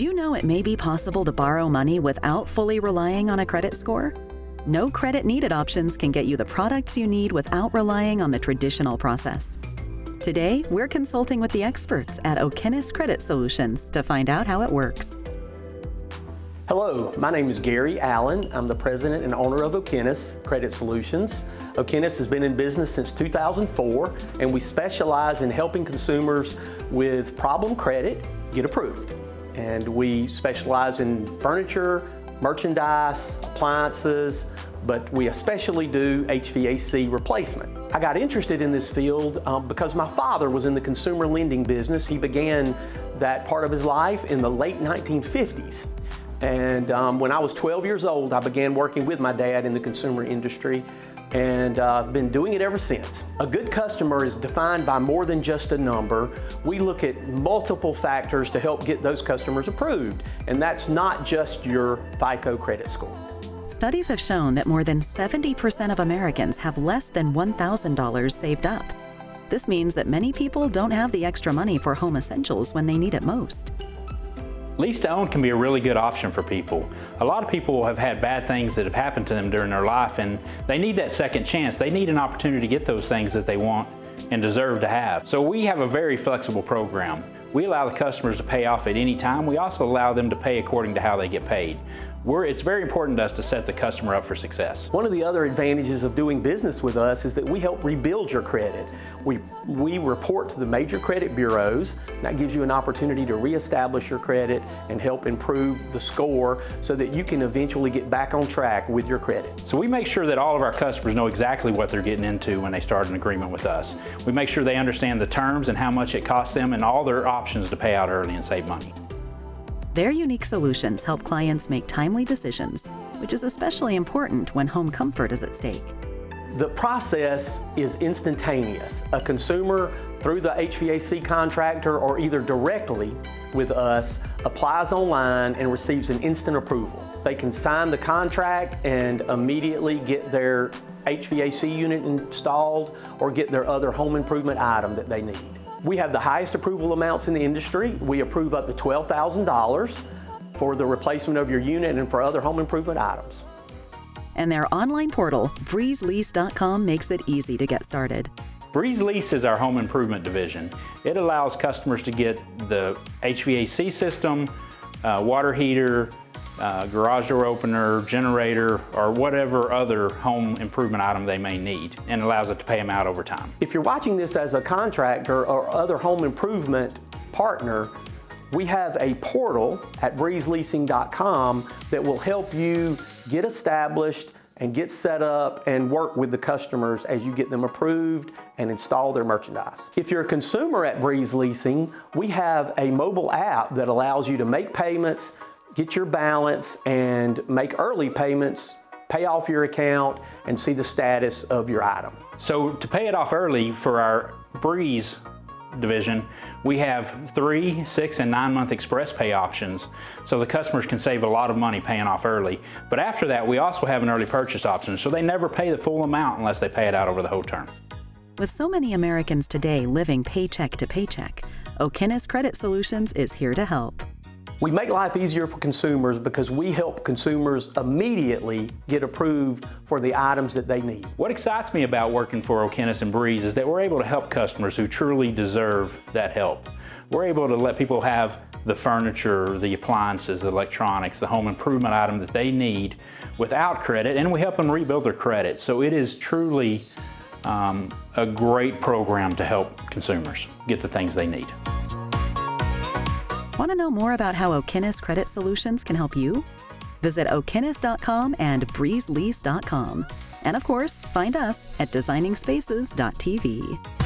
Did you know it may be possible to borrow money without fully relying on a credit score? No credit needed options can get you the products you need without relying on the traditional process. Today, we're consulting with the experts at Okinus Credit Solutions to find out how it works. Hello, my name is Gary Allen. I'm the president and owner of Okinus Credit Solutions. Okinus has been in business since 2004, and we specialize in helping consumers with problem credit get approved. And we specialize in furniture, merchandise, appliances, but we especially do HVAC replacement. I got interested in this field because my father was in the consumer lending business. He began that part of his life in the late 1950s. And when I was 12 years old, I began working with my dad in the consumer industry, and I've been doing it ever since. A good customer is defined by more than just a number. We look at multiple factors to help get those customers approved, and that's not just your FICO credit score. Studies have shown that more than 70% of Americans have less than $1,000 saved up. This means that many people don't have the extra money for home essentials when they need it most. Leased Owned can be a really good option for people. A lot of people have had bad things that have happened to them during their life, and they need that second chance. They need an opportunity to get those things that they want and deserve to have. So we have a very flexible program. We allow the customers to pay off at any time. We also allow them to pay according to how they get paid. It's very important to us to set the customer up for success. One of the other advantages of doing business with us is that we help rebuild your credit. We report to the major credit bureaus. That gives you an opportunity to reestablish your credit and help improve the score so that you can eventually get back on track with your credit. So we make sure that all of our customers know exactly what they're getting into when they start an agreement with us. We make sure they understand the terms and how much it costs them and all their options to pay out early and save money. Their unique solutions help clients make timely decisions, which is especially important when home comfort is at stake. The process is instantaneous. A consumer, through the HVAC contractor or either directly with us, applies online and receives an instant approval. They can sign the contract and immediately get their HVAC unit installed or get their other home improvement item that they need. We have the highest approval amounts in the industry. We approve up to $12,000 for the replacement of your unit and for other home improvement items. And their online portal, breezelease.com, makes it easy to get started. Breeze Lease is our home improvement division. It allows customers to get the HVAC system, water heater, garage door opener, generator, or whatever other home improvement item they may need, and allows it to pay them out over time. If you're watching this as a contractor or other home improvement partner, we have a portal at breezeleasing.com that will help you get established and get set up and work with the customers as you get them approved and install their merchandise. If you're a consumer at Breeze Leasing, we have a mobile app that allows you to make payments, get your balance, and make early payments, pay off your account, and see the status of your item. So to pay it off early for our Breeze division, we have 3, 6, and 9-month express pay options, so the customers can save a lot of money paying off early. But after that, we also have an early purchase option, so they never pay the full amount unless they pay it out over the whole term. With so many Americans today living paycheck to paycheck, Okinus Credit Solutions is here to help. We make life easier for consumers because we help consumers immediately get approved for the items that they need. What excites me about working for Okinus and Breeze is that we're able to help customers who truly deserve that help. We're able to let people have the furniture, the appliances, the electronics, the home improvement item that they need without credit, and we help them rebuild their credit. So it is truly a great program to help consumers get the things they need. Want to know more about how Okinus Credit Solutions can help you? Visit okinus.com and breezelease.com. And of course, find us at designingspaces.tv.